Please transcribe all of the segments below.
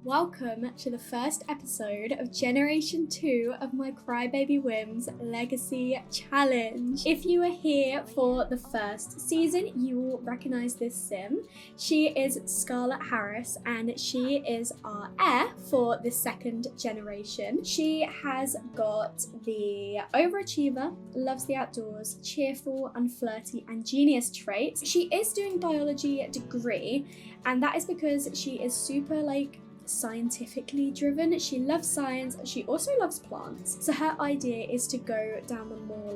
Welcome to the first episode of Generation 2 of my Crybaby Whims Legacy Challenge. If you are here for the first season, you will recognise this sim. She is Scarlett Harris and she is our heir for the second generation. She has got the overachiever, loves the outdoors, cheerful, unflirty and genius traits. She is doing biology degree, and that is because she is super scientifically driven. She loves science. She also loves plants. So her idea is to go down the more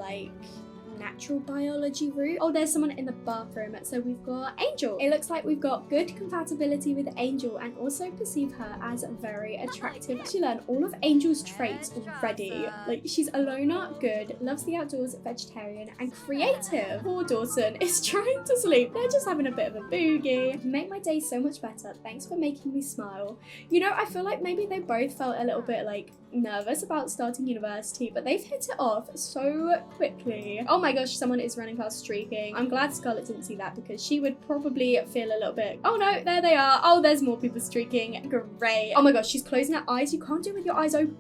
natural biology route. Oh, there's someone in the bathroom. So we've got Angel. It looks like we've got good compatibility with Angel and also perceive her as very attractive. She learned all of Angel's traits already. She's a loner, good, loves the outdoors, vegetarian and creative. Poor Dawson is trying to sleep. They're just having a bit of a boogie. Make my day so much better. Thanks for making me smile. You know, I feel like maybe they both felt a little bit nervous about starting university, but they've hit it off so quickly. Oh my gosh, someone is running past streaking. I'm glad Scarlett didn't see that because she would probably feel a little bit, oh no, there they are. Oh, there's more people streaking. Great. Oh my gosh, she's closing her eyes. You can't do it with your eyes open.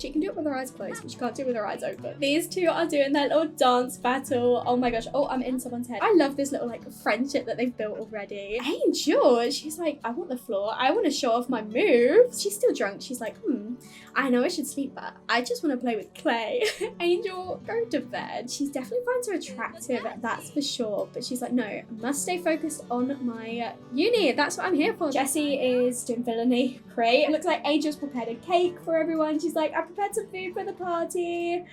She can do it with her eyes closed, but she can't do it with her eyes open. These two are doing their little dance battle. Oh my gosh. Oh, I'm in someone's head. I love this little friendship that they've built already. Angel, she's like, I want the floor. I want to show off my moves. She's still drunk. She's like, I know I should sleep, but I just want to play with clay. Angel, go to bed. She definitely finds her attractive, that's for sure. But she's like, no, I must stay focused on my uni. That's what I'm here for. Jessie is doing villainy. Great. It looks like Angel's prepared a cake for everyone. She's like, I prepared some food for the party.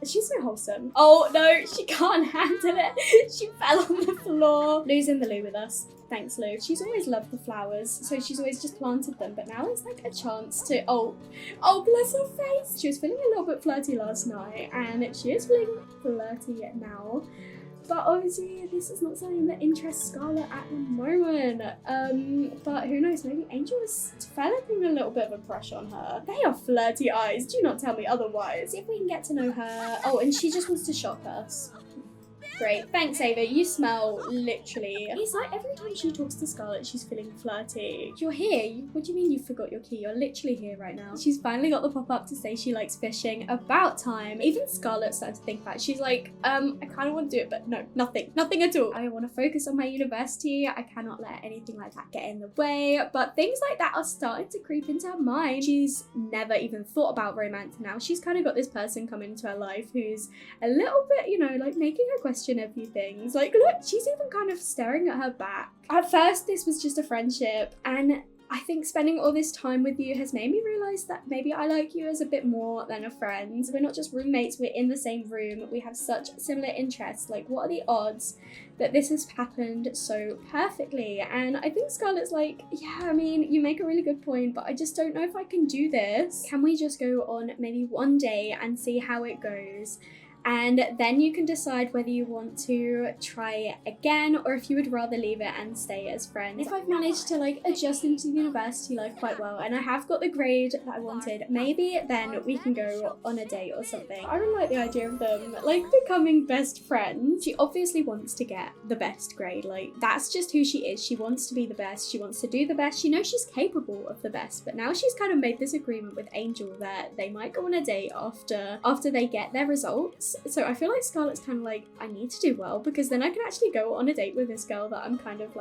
She's so wholesome. Oh no, she can't handle it. She fell on the floor. Lou's in the loo with us. Thanks, Lou. She's always loved the flowers, so she's always just planted them, but now it's a chance to, oh, bless her face. She was feeling a little bit flirty last night, and she is feeling flirty now. But obviously, this is not something that interests Scarlett at the moment. But who knows, maybe Angel is developing a little bit of a crush on her. They are flirty eyes, do not tell me otherwise. See if we can get to know her. Oh, and she just wants to shock us. Great. Thanks, Ava. You smell literally. It's like every time she talks to Scarlett, she's feeling flirty. You're here. What do you mean you forgot your key? You're literally here right now. She's finally got the pop-up to say she likes fishing. About time. Even Scarlett started to think about it. She's like, I kind of want to do it, but no, nothing at all. I want to focus on my university. I cannot let anything like that get in the way. But things like that are starting to creep into her mind. She's never even thought about romance. Now she's kind of got this person come into her life who's a little bit, making her question a few things. Look, she's even kind of staring at her back. At first, this was just a friendship, and I think spending all this time with you has made me realise that maybe I like you as a bit more than a friend. We're not just roommates, we're in the same room, we have such similar interests. What are the odds that this has happened so perfectly? And I think Scarlett's like, yeah, I mean, you make a really good point, but I just don't know if I can do this. Can we just go on maybe one day and see how it goes? And then you can decide whether you want to try it again or if you would rather leave it and stay as friends. If I've managed to adjust into the university life quite well and I have got the grade that I wanted, maybe then we can go on a date or something. I really like the idea of them becoming best friends. She obviously wants to get the best grade. That's just who she is. She wants to be the best. She wants to do the best. She knows she's capable of the best, but now she's kind of made this agreement with Angel that they might go on a date after they get their results. So I feel like Scarlett's kind of I need to do well because then I can actually go on a date with this girl that I'm kind of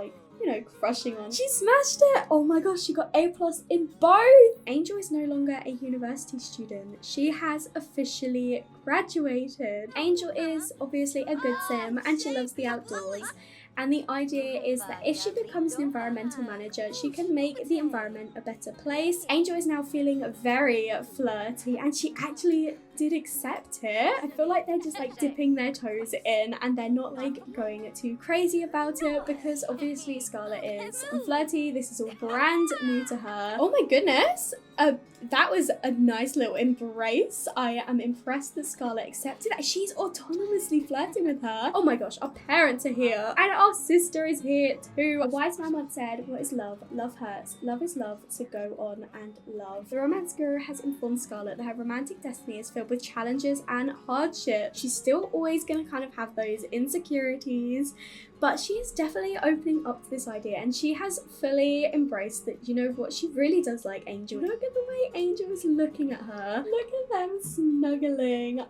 crushing on. She smashed it! Oh my gosh, she got A+ in both! Angel is no longer a university student. She has officially graduated. Angel is obviously a good sim and she loves the outdoors. And the idea is that if she becomes an environmental manager, she can make the environment a better place. Angel is now feeling very flirty and she actually did accept it. I feel like they're just dipping their toes in and they're not going too crazy about it because obviously Scarlett is flirty. This is all brand new to her. Oh my goodness. That was a nice little embrace. I am impressed that Scarlett accepted it. She's autonomously flirting with her. Oh my gosh, our parents are here and our sister is here too. A wise man once said, what is love? Love hurts. Love is love, so go on and love. The romance guru has informed Scarlett that her romantic destiny is filled with challenges and hardship. She's still always going to kind of have those insecurities, But she is definitely opening up to this idea, and she has fully embraced that, you know what, she really does like Angel. Look at the way Angel is looking at her. Look at them snuggling.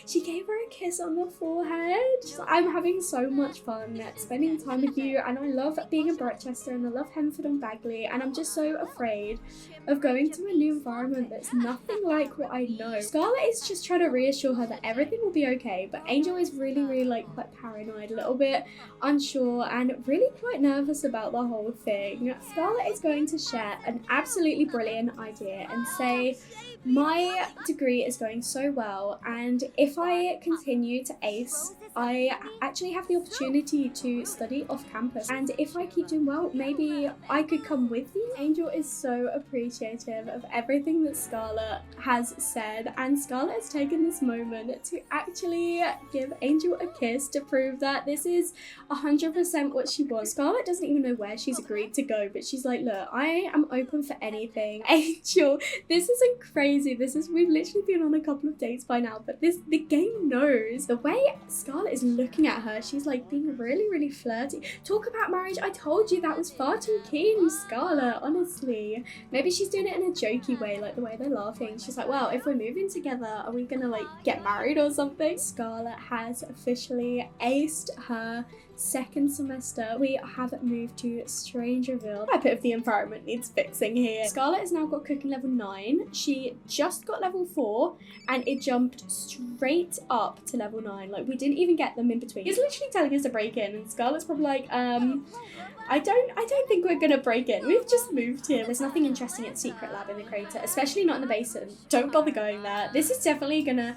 She gave her a kiss on the forehead. She's like, I'm having so much fun spending time with you, and I love being in Barchester, and I love Hemford and Bagley, and I'm just so afraid of going to a new environment that's nothing like what I know. Scarlett is just trying to reassure her that everything will be okay, but Angel is really like quite paranoid, a little bit unsure, and really quite nervous about the whole thing. Scarlett is going to share an absolutely brilliant idea and say, my degree is going so well, and if I continue to ace, I actually have the opportunity to study off campus, and if I keep doing well, maybe I could come with you. Angel is so appreciative of everything that Scarlett has said, and Scarlett has taken this moment to actually give Angel a kiss to prove that this is 100% what she wants. Scarlett doesn't even know where she's agreed to go, but she's like, look, I am open for anything. Angel, this isn't crazy. We've literally been on a couple of dates by now, but the game knows. The way Scarlett is looking at her, she's like being really flirty. Talk about marriage, I told you that was far too keen, Scarlett, honestly. Maybe she's doing it in a jokey way, like the way they're laughing. She's like, well, if we're moving together, are we gonna like get married or something? Scarlett has officially aced her second semester. We have moved to Strangerville. A bit of the environment needs fixing here. Scarlett has now got cooking level 9. She just got level 4 and it jumped straight up to level 9. Like, we didn't even get them in between. He's literally telling us to break in, and Scarlett's probably like, I don't think we're gonna break in. We've just moved here. There's nothing interesting at Secret Lab in the crater, especially not in the basin. Don't bother going there. This is definitely gonna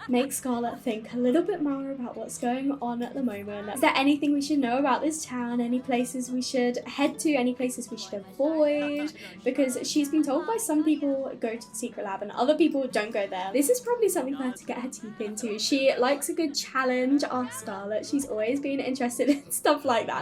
make Scarlett think a little bit more about what's going on at the moment. Is there anything we should know about this town? Any places we should head to? Any places we should avoid? Because she's been told by some people go to the Secret Lab and other people don't go there. This is probably something for her to get her teeth into. She likes a good challenge. Our Scarlett, she's always been interested in stuff like that.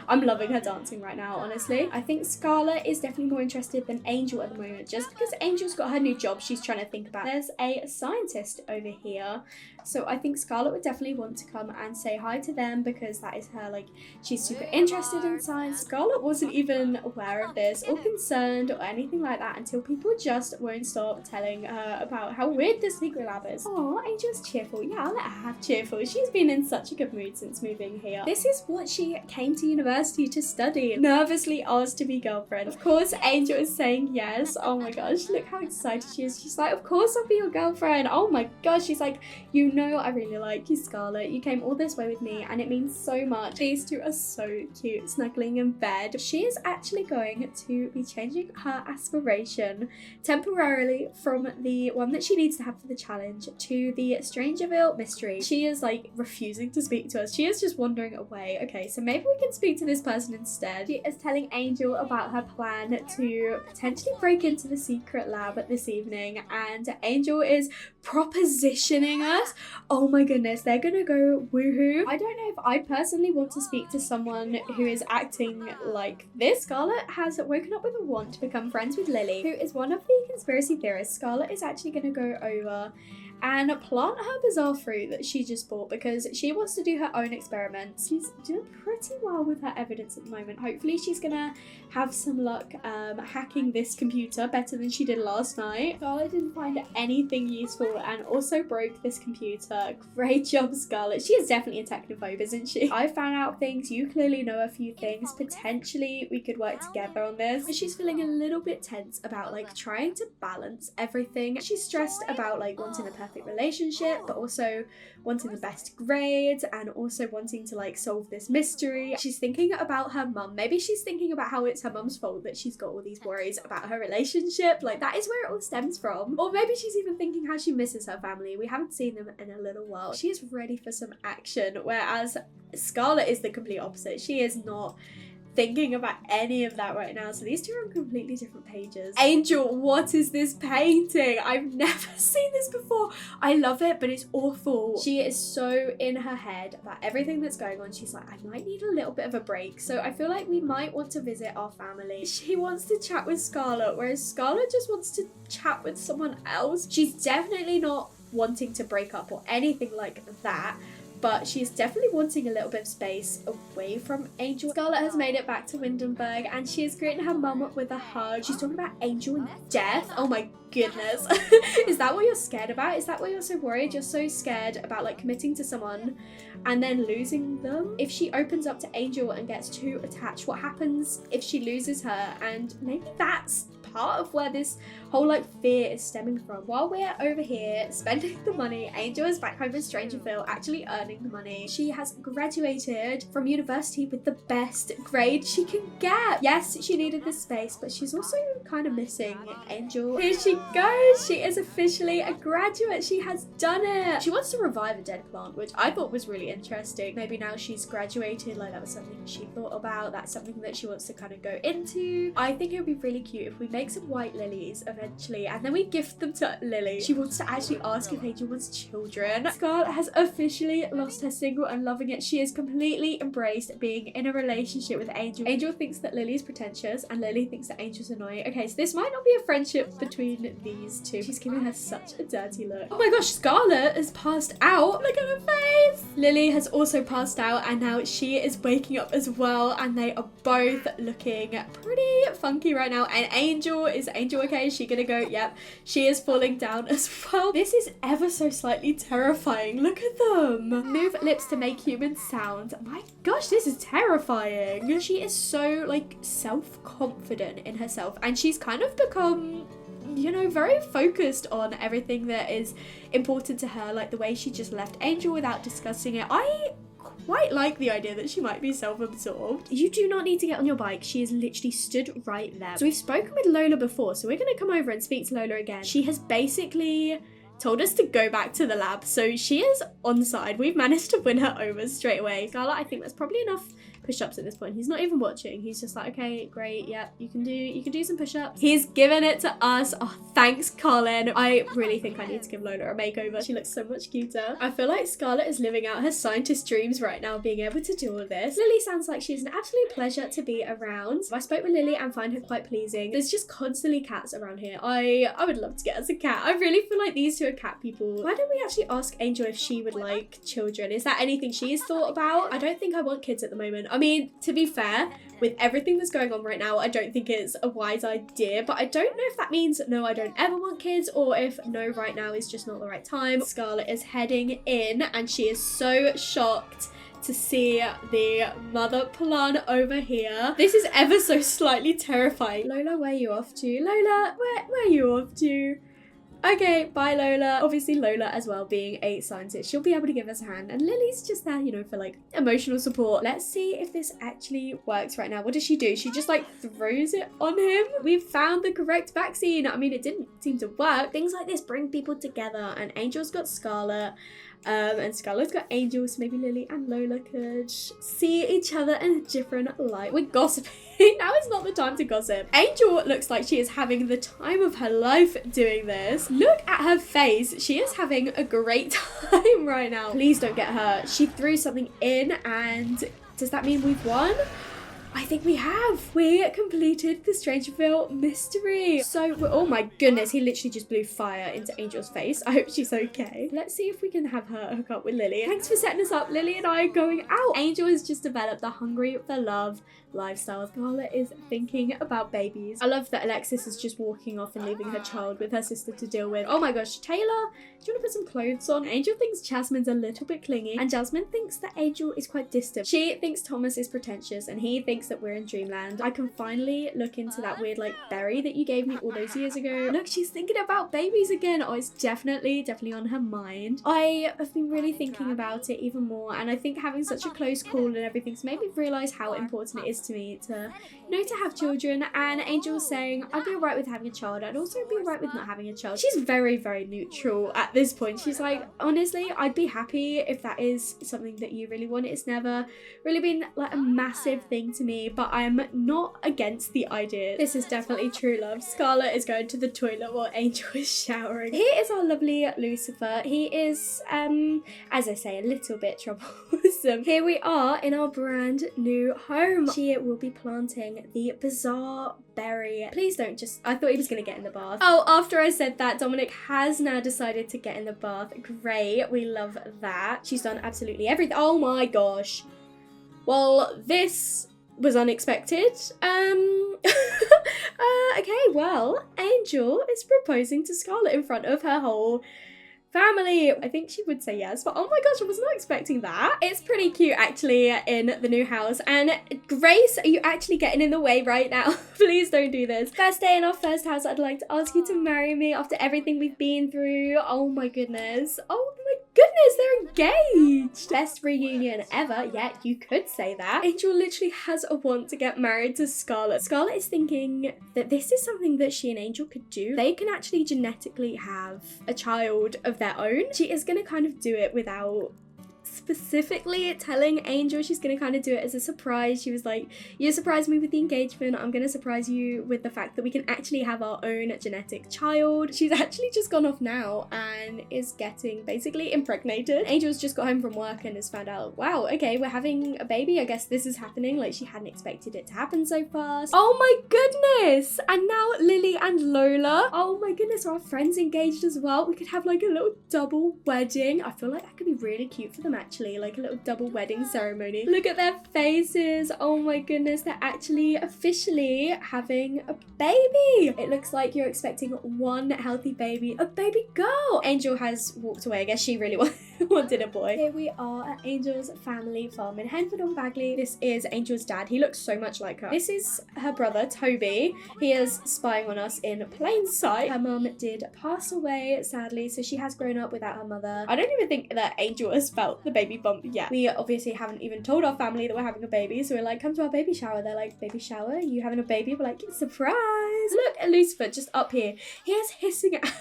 I'm loving her dancing right now, honestly. I think Scarlett is definitely more interested than Angel at the moment, just because Angel's got her new job she's trying to think about. There's a scientist over here, so I think Scarlett would definitely want to come and say hi to them, because that is her, like, she's super interested in science. Scarlett wasn't even aware of this or concerned or anything like that until people just won't stop telling her about how weird the Secret Lab is. Oh, Angel's cheerful. Yeah, I'll let her have cheerful. She's been in such a good mood since moving here. This is what she came to university to study. Nervously asked to be girlfriend. Of course, Angel is saying yes. Oh my gosh, look how excited she is. She's like, of course I'll be your girlfriend. Oh my gosh, she's like, you know I really like you, Scarlett. You came all this way with me and it means so much. These two are so cute, snuggling in bed. She is actually going to be changing her aspiration temporarily from the one that she needs to have for the challenge to the Strangerville mystery. She is like refusing to speak to us. She is just wandering away. Okay, so maybe we can speak to this person instead. She is telling Angel about her plan to potentially break into the Secret Lab this evening, and Angel is propositioning us. Oh my goodness, they're gonna go woohoo. I don't know if I personally want to speak to someone who is acting like this. Scarlett has woken up with a want to become friends with Lily, who is one of the conspiracy theorists. Scarlett is actually gonna go over and plant her bizarre fruit that she just bought because she wants to do her own experiments. She's doing pretty well with her evidence at the moment. Hopefully she's gonna have some luck hacking this computer better than she did last night. Scarlett didn't find anything useful and also broke this computer. Great job, Scarlett. She is definitely a technophobe, isn't she? I found out things, you clearly know a few things. Potentially we could work together on this. She's feeling a little bit tense about like trying to balance everything. She's stressed about like wanting a perfect relationship, but also wanting the best grades and also wanting to like solve this mystery. She's thinking about her mum. Maybe she's thinking about how it's her mum's fault that she's got all these worries about her relationship. Like that is where it all stems from. Or maybe she's even thinking how she misses her family. We haven't seen them in a little while. She is ready for some action, whereas Scarlett is the complete opposite. She is not thinking about any of that right now. So these two are on completely different pages. Angel, what is this painting? I've never seen this before. I love it, but it's awful. She is so in her head about everything that's going on. She's like, I might need a little bit of a break. So I feel like we might want to visit our family. She wants to chat with Scarlett, whereas Scarlett just wants to chat with someone else. She's definitely not wanting to break up or anything like that. but she's definitely wanting a little bit of space away from Angel. Scarlett has made it back to Windenburg and she is greeting her mum with a hug. She's talking about Angel and death. Oh my goodness. Is that what you're scared about? Is that why you're so worried? You're so scared about like committing to someone and then losing them? If she opens up to Angel and gets too attached, what happens if she loses her? And maybe that's part of where this whole like fear is stemming from. While we're over here spending the money, Angel is back home in Strangerville actually earning the money. She has graduated from university with the best grade she can get. Yes, she needed this space, but she's also kind of missing Angel. Here she goes. She is officially a graduate. She has done it. She wants to revive a dead plant, which I thought was really interesting. Maybe now she's graduated, like that was something she thought about. That's something that she wants to kind of go into. I think it would be really cute if we make some white lilies eventually and then we gift them to Lily. She wants to actually ask if Angel wants children. Scarlett has officially lost her single and loving it. She has completely embraced being in a relationship with Angel. Angel thinks that Lily is pretentious and Lily thinks that Angel's annoying. Okay, so this might not be a friendship between these two. She's giving her such a dirty look. Oh my gosh, Scarlett has passed out. Look at her face. Lily has also passed out and now she is waking up as well and they are both looking pretty funky right now. And is Angel okay? Is she gonna go? Yep, she is falling down as well. This is ever so slightly terrifying. Look at them. Move lips to make human sound. My gosh, this is terrifying. She is so like self-confident in herself and she's kind of become, you know, very focused on everything that is important to her, like the way she just left Angel without discussing it. I quite like the idea that she might be self-absorbed. You do not need to get on your bike. She is literally stood right there. So we've spoken with Lola before, so we're going to come over and speak to Lola again. She has basically told us to go back to the lab, so she is on side. We've managed to win her over straight away. Scarlett, I think that's probably enough push-ups at this point. He's not even watching. He's just like, okay, great, yeah, you can do some push-ups. He's given it to us. Oh, thanks, Colin. I really think I need to give Lola a makeover. She looks so much cuter. I feel like Scarlett is living out her scientist dreams right now, being able to do all of this. Lily sounds like she's an absolute pleasure to be around. I spoke with Lily and find her quite pleasing. There's just constantly cats around here. I would love to get us a cat. I really feel like these two are cat people. Why don't we actually ask Angel if she would like children? Is that anything she's thought about? I don't think I want kids at the moment. I mean, to be fair, with everything that's going on right now, I don't think it's a wise idea, but I don't know if that means no, I don't ever want kids, or if no, right now is just not the right time. Scarlett is heading in and she is so shocked to see the mother plant over here. This is ever so slightly terrifying. Lola, where are you off to? Lola, where are you off to? Okay, bye Lola. Obviously Lola as well, being a scientist, she'll be able to give us a hand, and Lily's just there, you know, for like emotional support. Let's see if this actually works right now. What does she do? She just like throws it on him. We've found the correct vaccine. I mean, it didn't seem to work. Things like this bring people together, and Angel's got Scarlett. And Scarlett's got Angel, so maybe Lily and Lola could see each other in a different light. We're gossiping. Now is not the time to gossip. Angel looks like she is having the time of her life doing this. Look at her face. She is having a great time right now. Please don't get hurt. She threw something in, and does that mean we've won? I think we have. We completed the Strangerville mystery. So, oh my goodness, he literally just blew fire into Angel's face. I hope she's okay. Let's see if we can have her hook up with Lily. Thanks for setting us up. Lily and I are going out. Angel has just developed the hungry for love lifestyle. Scarlett is thinking about babies. I love that Alexis is just walking off and leaving her child with her sister to deal with. Oh my gosh, Taylor, do you want to put some clothes on? Angel thinks Jasmine's a little bit clingy, and Jasmine thinks that Angel is quite distant. She thinks Thomas is pretentious, and he thinks that we're in dreamland. I can finally look into that weird like berry that you gave me all those years ago. Look, she's thinking about babies again. Oh, it's definitely on her mind. I have been really thinking about it even more, and I think having such a close call and everything's made me realise how important it is to me to, you know, to have children. And Angel's saying I'd be alright with having a child. I'd also be alright with not having a child. She's very, very neutral at this point. She's like, honestly, I'd be happy if that is something that you really want. It's never really been like a massive thing to me, but I'm not against the idea. This is definitely true love. Scarlett is going to the toilet while Angel is showering. Here is our lovely Lucifer. He is, as I say, a little bit troublesome. Here we are in our brand new home. She will be planting the bizarre berry. Please don't just... I thought he was going to get in the bath. Oh, after I said that, Dominic has now decided to get in the bath. Great. We love that. She's done absolutely everything. Oh my gosh. Well, this was unexpected. Okay, well, Angel is proposing to Scarlett in front of her whole family. I think she would say yes, but oh my gosh, I was not expecting that. It's pretty cute actually in the new house. And Grace, are you actually getting in the way right now? Please don't do this. First day in our first house, I'd like to ask you to marry me after everything we've been through. Oh my goodness. Oh my goodness, they're engaged. Best reunion ever. Yeah, you could say that. Angel literally has a want to get married to Scarlett. Scarlett is thinking that this is something that she and Angel could do. They can actually genetically have a child of their own. She is going to kind of do it without specifically telling Angel. She's gonna kind of do it as a surprise. She was like, you surprised me with the engagement, I'm gonna surprise you with the fact that we can actually have our own genetic child. She's actually just gone off now and is getting basically impregnated. Angel's just got home from work and has found out, wow, okay, we're having a baby. I guess this is happening. Like, she hadn't expected it to happen so fast. Oh my goodness. And now Lily and Lola. Oh my goodness, are our friends engaged as well? We could have like a little double wedding. I feel like that could be really cute for them actually, like a little double wedding ceremony. Look at their faces. Oh my goodness, they're actually officially having a baby. It looks like you're expecting one healthy baby, a baby girl. Angel has walked away. I guess she really wanted a boy. Here we are at Angel's family farm in Henford-on-Bagley. This is Angel's dad. He looks so much like her. This is her brother, Toby. He is spying on us in plain sight. Her mum did pass away, sadly, so she has grown up without her mother. I don't even think that Angel has felt the baby bump yet. We obviously haven't even told our family that we're having a baby, so we're like, come to our baby shower. They're like, baby shower? You having a baby? We're like, surprise! Look at Lucifer just up here. He is hissing at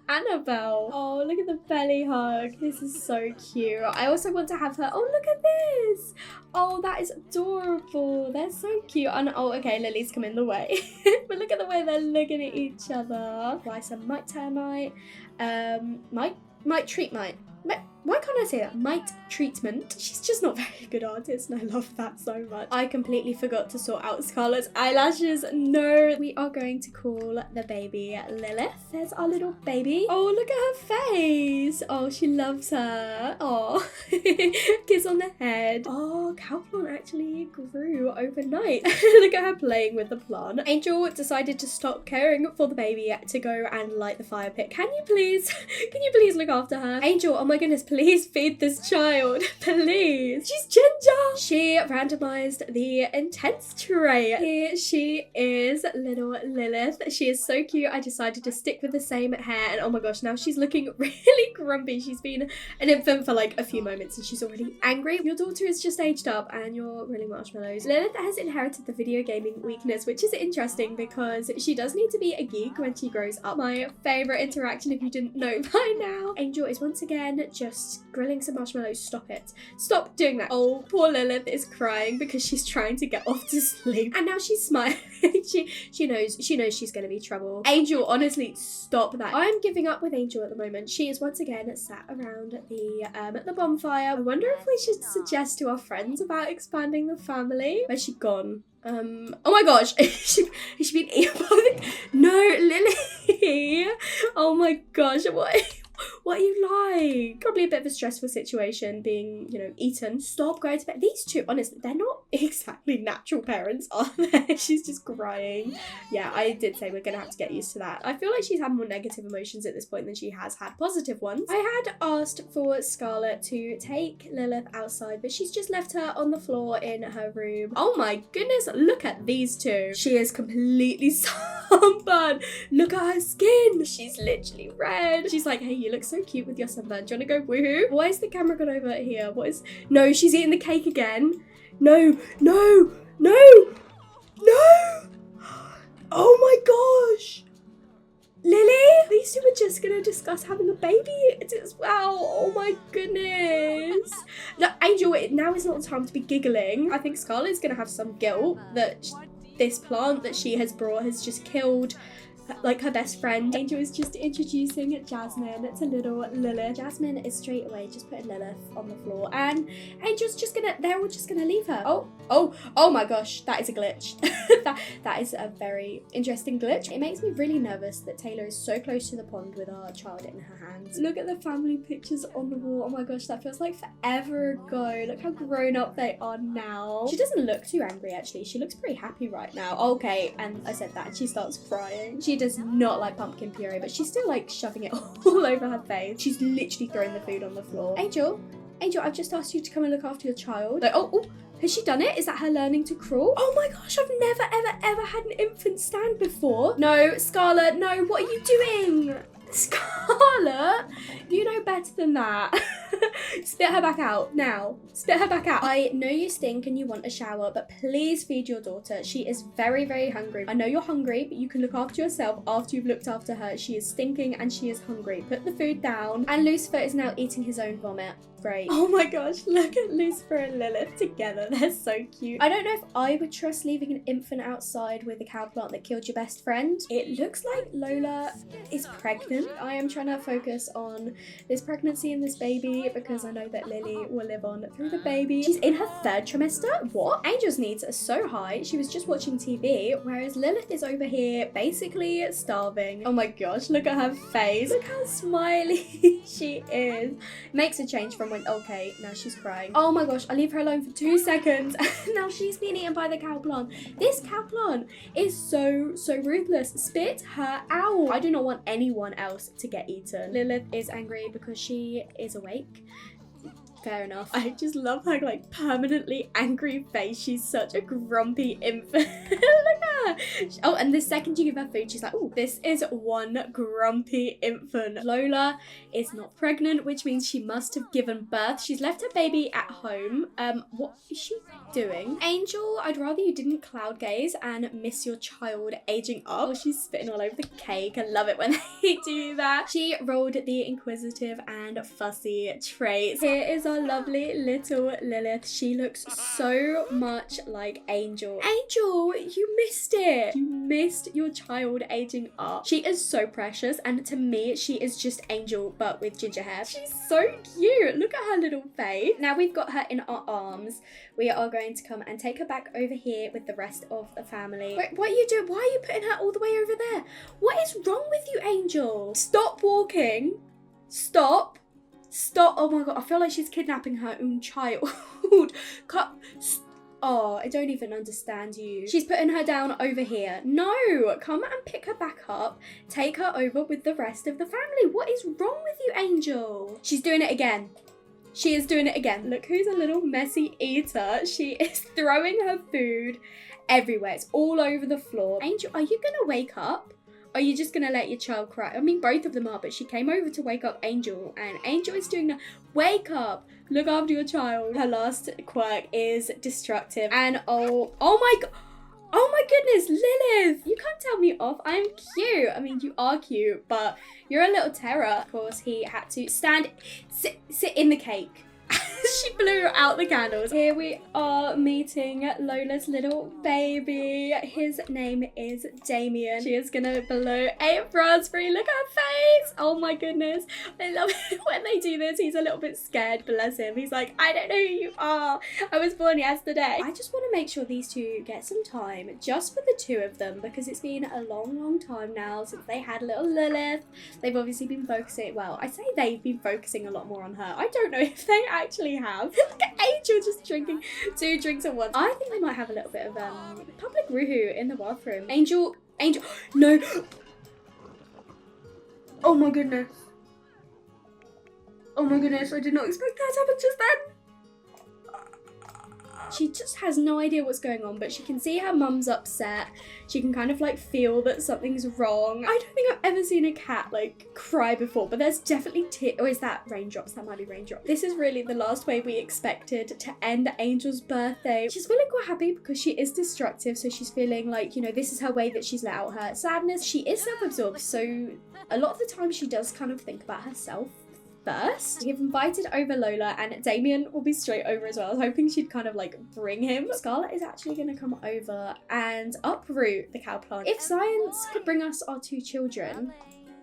Annabelle. Oh, look at the belly hug. This is so cute. I also want to have her. Oh, look at this. Oh, that is adorable. They're so cute. And oh, okay, Lily's come in the way. But look at the way they're looking at each other. Rice and mite termite. Might treat mite. Why can't I say that? Mite treatment. She's just not a very good artist and I love that so much. I completely forgot to sort out Scarlett's eyelashes. No, we are going to call the baby Lilith. There's our little baby. Oh, look at her face. Oh, she loves her. Oh, kiss on the head. Oh, cow plant actually grew overnight. Look at her playing with the plant. Angel decided to stop caring for the baby to go and light the fire pit. Can you please look after her? Angel, oh my goodness, please feed this child. Please. She's ginger. She randomized the intense trait. Here she is, little Lilith. She is so cute. I decided to stick with the same hair and oh my gosh, now she's looking really grumpy. She's been an infant for like a few moments and she's already angry. Your daughter is just aged up and you're really marshmallows. Lilith has inherited the video gaming weakness, which is interesting because she does need to be a geek when she grows up. My favorite interaction, if you didn't know by now. Angel is once again just grilling some marshmallows. Stop it. Stop doing that. Oh, poor Lilith is crying because she's trying to get off to sleep. And now she's smiling. she knows she's gonna be trouble. Angel, honestly, stop that. I'm giving up with Angel at the moment. She is once again sat around the bonfire. I wonder if we should suggest to our friends about expanding the family. Where's she gone? Oh my gosh, has she been eaten? No, Lily. Oh my gosh, what are you like? Probably a bit of a stressful situation being, you know, eaten. Stop going to bed. These two, honestly, they're not exactly natural parents, are they? She's just crying. Yeah, I did say we're gonna have to get used to that. I feel like she's had more negative emotions at this point than she has had positive ones. I had asked for Scarlett to take Lilith outside, but she's just left her on the floor in her room. Oh my goodness, look at these two. She is completely sunburned. Look at her skin. She's literally red. She's like, hey, you look so cute with your sunburn. Do you want to go woohoo? Why is the camera gone over here? What is... No, she's eating the cake again. No. Oh my gosh. Lily? These two were just going to discuss having a baby as well. Oh my goodness. Look, Angel, now is not the time to be giggling. I think Scarlett's gonna have some guilt that this plant that she has brought has just killed like her best friend. Angel is just introducing Jasmine to little Lilith. Jasmine is straight away just putting Lilith on the floor, and Angel's just gonna, they're all just gonna leave her. Oh my gosh, that is a glitch. that is a very interesting glitch. It makes me really nervous that Taylor is so close to the pond with our child in her hands. Look at the family pictures on the wall. Oh my gosh, that feels like forever ago. Look how grown up they are now. She doesn't look too angry actually. She looks pretty happy right now. Okay, and I said that, she starts crying. She does not like pumpkin puree, but she's still like shoving it all over her face. She's literally throwing the food on the floor. Angel, I've just asked you to come and look after your child. Like, oh, has she done it? Is that her learning to crawl? Oh my gosh, I've never ever had an infant stand before. No, Scarlett, no, what are you doing? Scarlett, you know better than that. Spit her back out now. Spit her back out. I know you stink and you want a shower, but please feed your daughter. She is very hungry. I know you're hungry, but you can look after yourself after you've looked after her. She is stinking and she is hungry. Put the food down. And Lucifer is now eating his own vomit. Great. Oh my gosh, look at Lucifer and Lilith together. They're so cute. I don't know if I would trust leaving an infant outside with a cow plant that killed your best friend. It looks like Lola is pregnant. I am trying to focus on this pregnancy and this baby because I know that Lily will live on through the baby. She's in her 3rd trimester. What? Angel's needs are so high. She was just watching TV, whereas Lilith is over here basically starving. Oh my gosh, look at her face. Look how smiley she is. Makes a change from when, okay, now she's crying. Oh my gosh, I leave her alone for 2 seconds. Now she's been eaten by the cow plant. This cow plant is so ruthless. Spit her out. I do not want anyone else to get eaten. Lilith is angry because she is awake. Fair enough. I just love her like permanently angry face. She's such a grumpy infant. Look at her. Oh, and the second you give her food, she's like, oh, this is one grumpy infant. Lola is not pregnant, which means she must have given birth. She's left her baby at home. What is she doing? Angel, I'd rather you didn't cloud gaze and miss your child aging up. Oh, she's spitting all over the cake. I love it when they do that. She rolled the inquisitive and fussy traits. Here is our lovely little Lilith. She looks so much like Angel. Angel, you missed it. You missed your child aging up. She is so precious, and to me, she is just Angel, but with ginger hair. She's so cute. Look at her little face. Now we've got her in our arms. We are going to come and take her back over here with the rest of the family. Wait, what are you doing? Why are you putting her all the way over there? What is wrong with you, Angel? Stop walking. Stop. Oh my god, I feel like she's kidnapping her own child. Cut. Oh, I don't even understand you. She's putting her down over here. No, come and pick her back up. Take her over with the rest of the family. What is wrong with you, Angel? She's doing it again. She is doing it again. Look who's a little messy eater. She is throwing her food everywhere. It's all over the floor. Angel, are you gonna wake up? Are you just gonna let your child cry? I mean, both of them are, but she came over to wake up Angel, and Angel is doing the wake up, look after your child. Her last quirk is destructive, and oh my goodness, Lilith, you can't tell me off. I'm cute. I mean, you are cute, but you're a little terror. Of course, he had to sit in the cake. She blew out the candles. Here we are meeting Lola's little baby. His name is Damien. She is gonna blow a raspberry. Look at her face. Oh my goodness. I love it when they do this. He's a little bit scared, bless him. He's like, I don't know who you are. I was born yesterday. I just want to make sure these two get some time just for the two of them, because it's been a long time now since they had little Lilith. They've obviously been focusing, well, I say they've been focusing a lot more on her. I don't know if they actually have. Look at Angel just drinking 2 drinks at once. I think they might have a little bit of public woohoo in the bathroom. Angel, no. Oh my goodness. Oh my goodness, I did not expect that to happen just then. She just has no idea what's going on, but she can see her mum's upset. She can kind of like feel that something's wrong. I don't think I've ever seen a cat like cry before, but there's definitely or is that raindrops? That might be raindrops. This is really the last way we expected to end Angel's birthday. She's feeling quite happy because she is destructive, so she's feeling like, you know, this is her way that she's let out her sadness. She is self-absorbed, so a lot of the time she does kind of think about herself first. We've invited over Lola, and Damien will be straight over as well. I was hoping she'd kind of like bring him. Scarlett is actually going to come over and uproot the cow plant. If science could bring us our 2 children,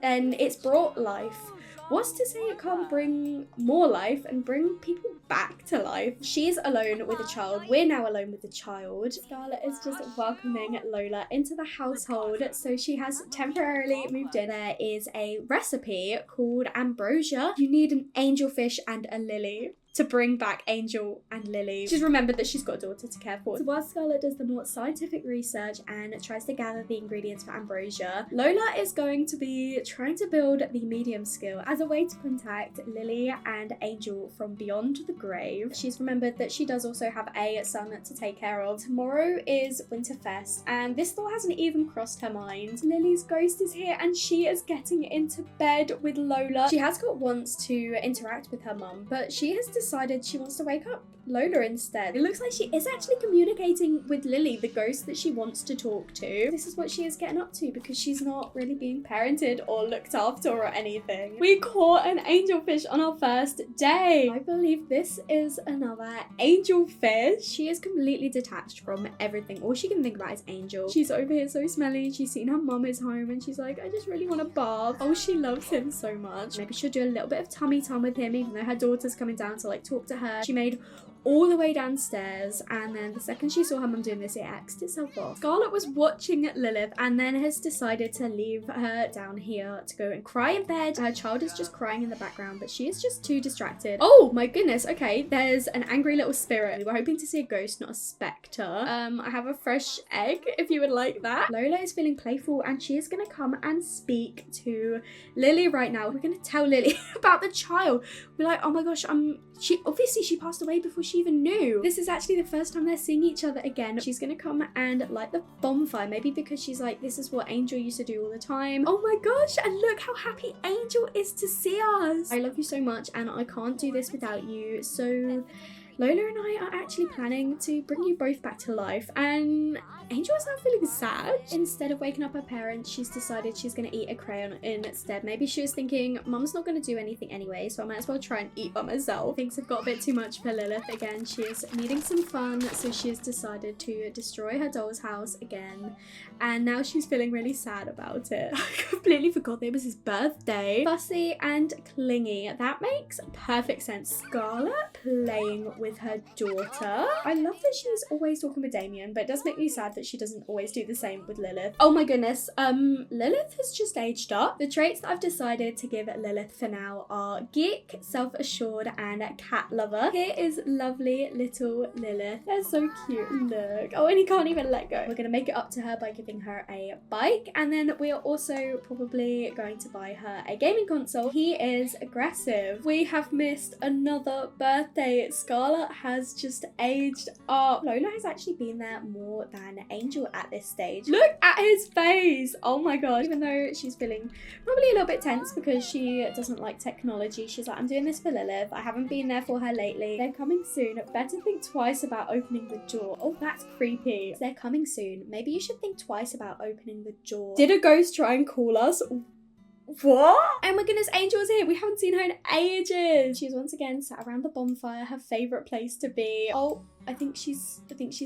then it's brought life. What's to say it can't bring more life and bring people back to life? She's alone with a child. We're now alone with the child. Scarlett is just welcoming Lola into the household. So she has temporarily moved in. There is a recipe called ambrosia. You need an angelfish and a lily to bring back Angel and Lily. She's remembered that she's got a daughter to care for. So while Scarlett does the more scientific research and tries to gather the ingredients for ambrosia, Lola is going to be trying to build the medium skill as a way to contact Lily and Angel from beyond the grave. She's remembered that she does also have a son to take care of. Tomorrow is Winterfest, and this thought hasn't even crossed her mind. Lily's ghost is here and she is getting into bed with Lola. She has got wants to interact with her mum, but she has decided she wants to wake up Lola instead. It looks like she is actually communicating with Lily, the ghost that she wants to talk to. This is what she is getting up to because she's not really being parented or looked after or anything. We caught an angelfish on our first day. I believe this is another angelfish. She is completely detached from everything. All she can think about is Angel. She's over here so smelly. She's seen her mum is home and she's like, I just really want to bath. Oh, she loves him so much. Maybe she'll do a little bit of tummy time with him, even though her daughter's coming down to like talk to her. She made all the way downstairs, and then the second she saw her mum doing this, it axed itself off. Scarlett was watching Lilith and then has decided to leave her down here to go and cry in bed. Her child is just crying in the background, but she is just too distracted. Oh my goodness, okay, there's an angry little spirit. We were hoping to see a ghost, not a spectre. I have a fresh egg if you would like that. Lola is feeling playful and she is gonna come and speak to Lily right now. We're gonna tell Lily about the child. We're like, oh my gosh, she passed away before she even knew. This is actually the first time they're seeing each other again. She's gonna come and light the bonfire, maybe because she's like, this is what Angel used to do all the time. Oh my gosh, and look how happy Angel is to see us. I love you so much and I can't do this without you. So Lola and I are actually planning to bring you both back to life, and Angel is now feeling sad. Instead of waking up her parents, she's decided she's going to eat a crayon instead. Maybe she was thinking, Mum's not going to do anything anyway, so I might as well try and eat by myself. Things have got a bit too much for Lilith again. She is needing some fun, so she has decided to destroy her doll's house again, and now she's feeling really sad about it. I completely forgot that it was his birthday. Fussy and clingy. That makes perfect sense. Scarlett playing with her daughter. I love that she's always talking with Damien, but it does make me sad that she doesn't always do the same with Lilith. Oh my goodness, Lilith has just aged up. The traits that I've decided to give Lilith for now are geek, self-assured, and cat lover. Here is lovely little Lilith. They're so cute. Look. Oh, and he can't even let go. We're gonna make it up to her by giving her a bike, and then we are also probably going to buy her a gaming console. He is aggressive. We have missed another birthday. Scarlett has just aged up. Lola has actually been there more than Angel at this stage. Look at his face. Oh my god. Even though she's feeling probably a little bit tense because she doesn't like technology, she's like, I'm doing this for Lilith. I haven't been there for her lately. They're coming soon. Better think twice about opening the door. Oh, that's creepy. They're coming soon. Maybe you should think twice about opening the door. Did a ghost try and call us? What? Oh my goodness, Angel's here. We haven't seen her in ages. She's once again sat around the bonfire, her favorite place to be. Oh, I think she's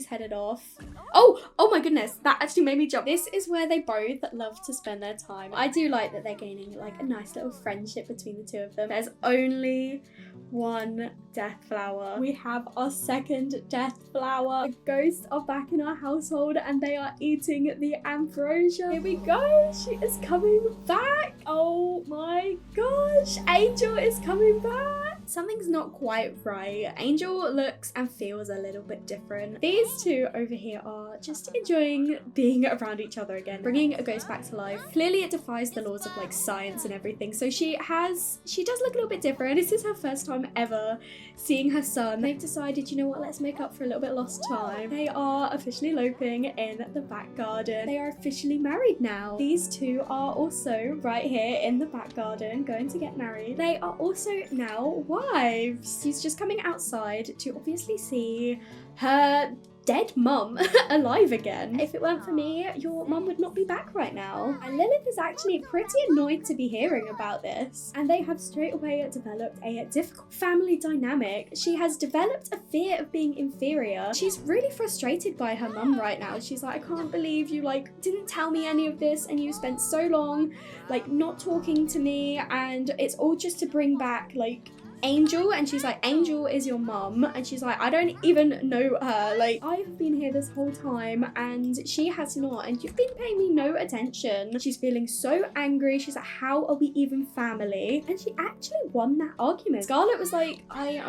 headed off. Oh my goodness, that actually made me jump. This is where they both love to spend their time. I do like that they're gaining like a nice little friendship between the two of them. There's only one death flower. We have our second death flower. The ghosts are back in our household and they are eating the ambrosia. Here we go. She is coming back. Oh my gosh. Angel is coming back. Something's not quite right. Angel looks and feels a little bit different. These two over here are just enjoying being around each other again, bringing a ghost back to life. Clearly it defies the laws of like science and everything, so she does look a little bit different. This is her first time ever seeing her son. They've decided, you know what, let's make up for a little bit lost time. They are officially eloping in the back garden. They are officially married now. These two are also right here in the back garden going to get married. They are also now wives. She's just coming outside to obviously see her dead mum alive again. If it weren't for me, your mum would not be back right now. And Lilith is actually pretty annoyed to be hearing about this. And they have straight away developed a difficult family dynamic. She has developed a fear of being inferior. She's really frustrated by her mum right now. She's like, I can't believe you like didn't tell me any of this and you spent so long like not talking to me, and it's all just to bring back like Angel. And she's like, Angel is your mum, and she's like, I don't even know her, like I've been here this whole time and she has not, and you've been paying me no attention. She's feeling so angry. She's like, how are we even family? And she actually won that argument. Scarlett was like, I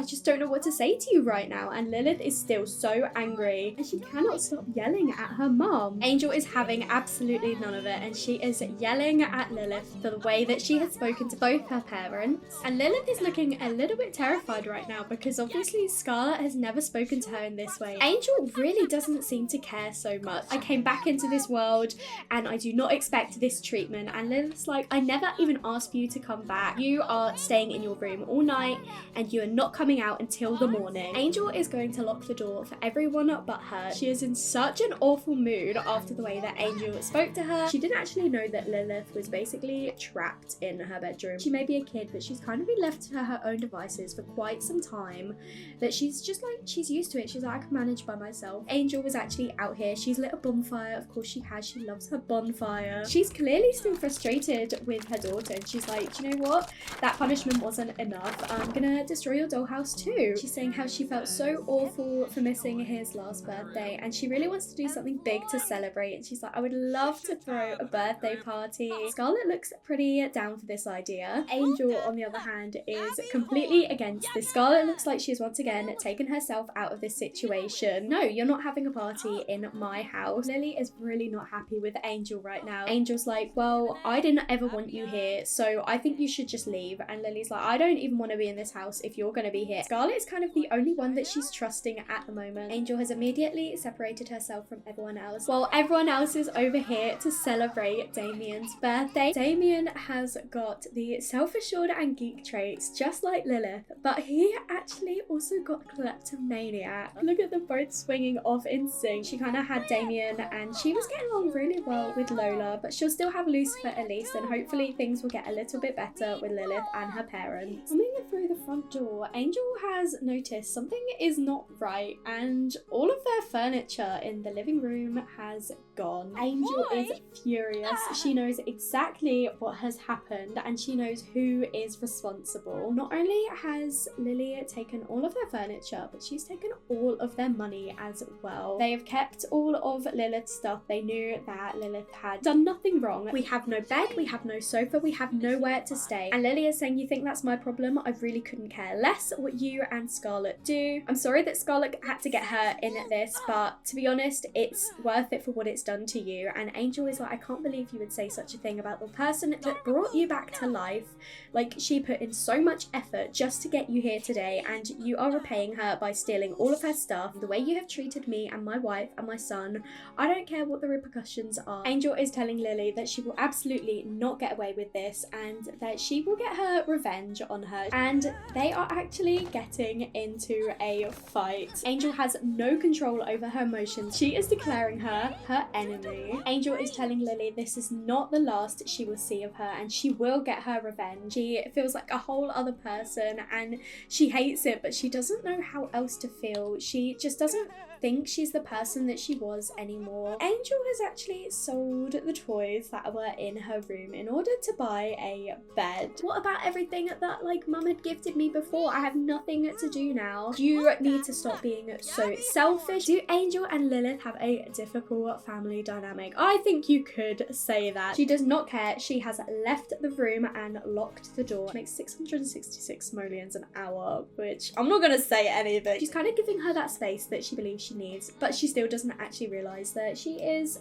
just don't know what to say to you right now, and Lilith is still so angry and she cannot stop yelling at her mum. Angel is having absolutely none of it, and she is yelling at Lilith for the way that she has spoken to both her parents. And Lilith is looking a little bit terrified right now because obviously Scarlett has never spoken to her in this way. Angel really doesn't seem to care so much. I came back into this world and I do not expect this treatment. And Lilith's like, I never even asked for you to come back. You are staying in your room all night and you are not coming out until the morning. Angel is going to lock the door for everyone but her. She is in such an awful mood after the way that Angel spoke to her. She didn't actually know that Lilith was basically trapped in her bedroom. She may be a kid, but she's kind of been left to her own devices for quite some time, that she's just like, she's used to it. She's like, I can manage by myself. Angel was actually out here. She's lit a bonfire. Of course she has. She loves her bonfire. She's clearly still frustrated with her daughter, and she's like, do you know what? That punishment wasn't enough. I'm gonna destroy your dollhouse too. She's saying how she felt so awful for missing his last birthday, and she really wants to do something big to celebrate. And she's like, I would love to throw a birthday party. Scarlett looks pretty down for this idea. Angel, on the other hand, is completely against this. Scarlett looks like she's once again taken herself out of this situation. No, you're not having a party in my house. Lily is really not happy with Angel right now. Angel's like, well, I didn't ever want you here, so I think you should just leave. And Lily's like, I don't even want to be in this house if you're going to be here. Scarlett is kind of the only one that she's trusting at the moment. Angel has immediately separated herself from everyone else, while everyone else is over here to celebrate Damien's birthday. Damien has got the self-assured and geek traits just like Lilith, but he actually also got kleptomaniac. Look at them both swinging off in sync. She kind of had Damien and she was getting on really well with Lola, but she'll still have Lucifer at least, and hopefully things will get a little bit better with Lilith and her parents. Coming through the front door, Angel has noticed something is not right, and all of their furniture in the living room has gone. Angel is furious. She knows exactly what has happened and she knows who is responsible. Not only has Lily taken all of their furniture, but she's taken all of their money as well. They have kept all of Lilith's stuff. They knew that Lilith had done nothing wrong. We have no bed, we have no sofa, we have nowhere to stay. And Lily is saying, you think that's my problem? I really couldn't care less what you and Scarlett do. I'm sorry that Scarlett had to get her in this, but to be honest, it's worth it for what it's done to you. And Angel is like, I can't believe you would say such a thing about the person that brought you back to life. Like, she put in so much effort just to get you here today, and you are repaying her by stealing all of her stuff. The way you have treated me and my wife and my son, I don't care what the repercussions are. Angel is telling Lily that she will absolutely not get away with this and that she will get her revenge on her, and they are actually getting into a fight. Angel has no control over her emotions. She is declaring her enemy. Angel is telling Lily this is not the last she will see of her, and she will get her revenge. She feels like a whole other person and she hates it, but she doesn't know how else to feel. She just doesn't think she's the person that she was anymore. Angel has actually sold the toys that were in her room in order to buy a bed. What about everything that like mum had gifted me before? I have nothing to do now. You need to stop being so selfish. Do Angel and Lilith have a difficult family dynamic? I think you could say that. She does not care. She has left the room and locked the door. She makes 666 simoleons an hour, which I'm not gonna say anything. She's kind of giving her that space that she believes she needs, but she still doesn't actually realise that she is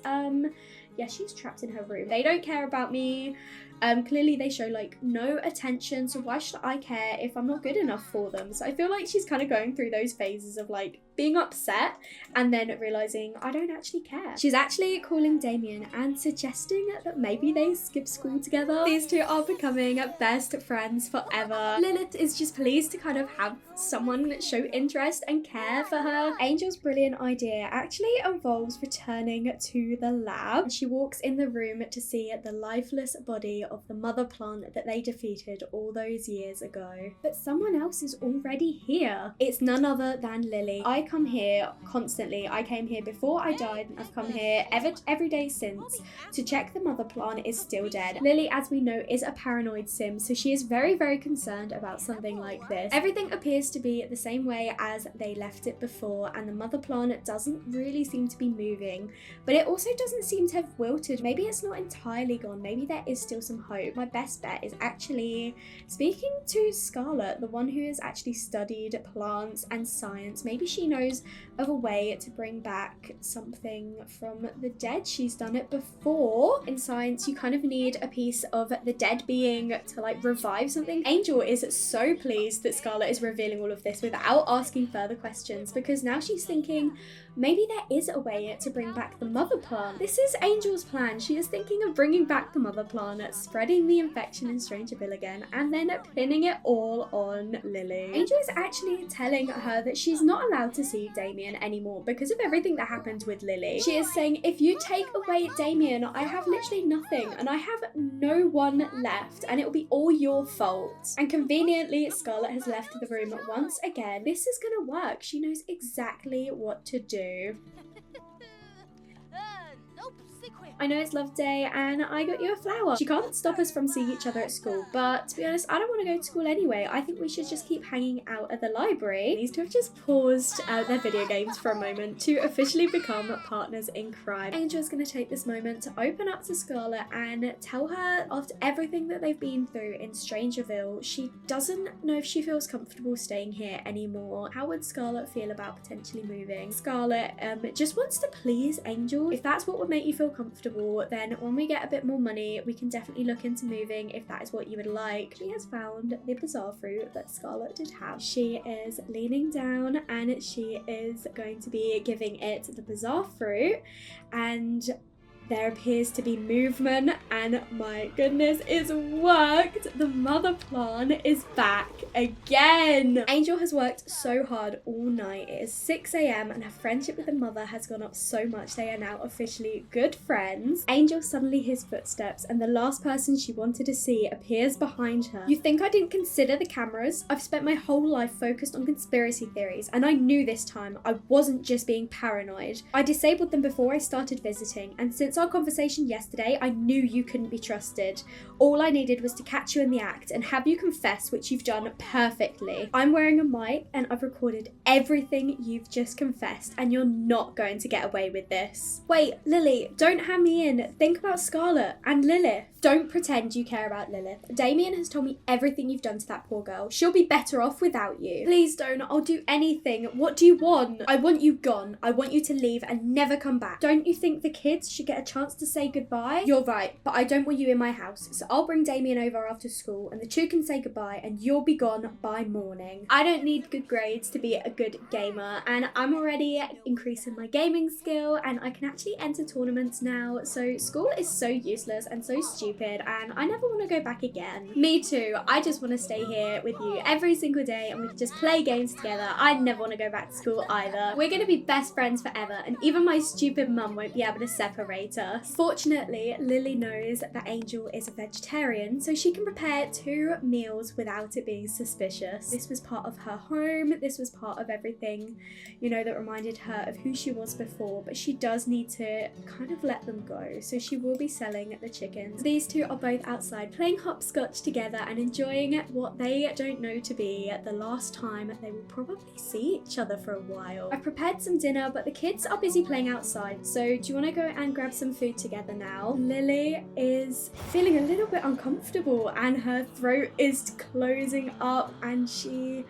yeah, she's trapped in her room. They don't care about me. Clearly they show like no attention, so why should I care if I'm not good enough for them? So I feel like she's kind of going through those phases of like being upset and then realizing I don't actually care. She's actually calling Damien and suggesting that maybe they skip school together. These two are becoming best friends forever. Lilith is just pleased to kind of have someone show interest and care for her. Angel's brilliant idea actually involves returning to the lab. She walks in the room to see the lifeless body of the mother plant that they defeated all those years ago. But someone else is already here. It's none other than Lily. I come here constantly. I came here before I died, and I've come here every day since to check the mother plant is still dead. Lily, as we know, is a paranoid sim, so she is very, very concerned about something like this. Everything appears to be the same way as they left it before, and the mother plant doesn't really seem to be moving, but it also doesn't seem to have wilted. Maybe it's not entirely gone. Maybe there is still some hope. My best bet is actually speaking to Scarlett, the one who has actually studied plants and science. Maybe she knows of a way to bring back something from the dead. She's done it before. In science, you kind of need a piece of the dead being to like revive something. Angel is so pleased that Scarlett is revealing all of this without asking further questions, because now she's thinking maybe there is a way to bring back the mother plant. This is Angel's plan. She is thinking of bringing back the mother plant, spreading the infection in Strangerville again, and then pinning it all on Lily. Angel is actually telling her that she's not allowed to see Damien anymore because of everything that happened with Lily. She is saying, if you take away Damien, I have literally nothing, and I have no one left, and it will be all your fault. And conveniently, Scarlett has left the room once again. This is gonna work. She knows exactly what to do. I know it's love day and I got you a flower. She can't stop us from seeing each other at school, but to be honest, I don't want to go to school anyway. I think we should just keep hanging out at the library. These two have just paused their video games for a moment to officially become partners in crime. Angel's going to take this moment to open up to Scarlett and tell her after everything that they've been through in Strangerville, she doesn't know if she feels comfortable staying here anymore. How would Scarlett feel about potentially moving? Scarlett just wants to please Angel. If that's what would make you feel comfortable, then when we get a bit more money, we can definitely look into moving if that is what you would like. She has found the bizarre fruit that Scarlett did have. She is leaning down and she is going to be giving it the bizarre fruit, and there appears to be movement, and my goodness, it's worked. The mother plant is back again. Angel has worked so hard all night. It is 6 a.m. and her friendship with the mother has gone up so much. They are now officially good friends. Angel suddenly hears footsteps, and the last person she wanted to see appears behind her. You think I didn't consider the cameras? I've spent my whole life focused on conspiracy theories, and I knew this time I wasn't just being paranoid. I disabled them before I started visiting, and since our conversation yesterday, I knew you couldn't be trusted. All I needed was to catch you in the act and have you confess, which you've done perfectly. I'm wearing a mic and I've recorded everything you've just confessed, and you're not going to get away with this. Wait, Lily, don't hand me in. Think about Scarlett and Lilith. Don't pretend you care about Lilith. Damien has told me everything you've done to that poor girl. She'll be better off without you. Please don't. I'll do anything. What do you want? I want you gone. I want you to leave and never come back. Don't you think the kids should get a chance to say goodbye? You're right, but I don't want you in my house, so I'll bring Damien over after school and the two can say goodbye and you'll be gone by morning. I don't need good grades to be a good gamer, and I'm already increasing my gaming skill and I can actually enter tournaments now, so school is so useless and so stupid and I never want to go back again. Me too. I just want to stay here with you every single day and we can just play games together. I never want to go back to school either. We're going to be best friends forever, and even my stupid mum won't be able to separate us. Fortunately, Lily knows that Angel is a vegetarian, so she can prepare 2 meals without it being suspicious. This was part of her home. This was part of everything, you know, that reminded her of who she was before, but she does need to kind of let them go, so she will be selling the chickens. These two are both outside playing hopscotch together and enjoying what they don't know to be the last time they will probably see each other for a while. I've prepared some dinner, but the kids are busy playing outside, so do you want to go and grab some food together now? Lily is feeling a little bit uncomfortable and her throat is closing up and she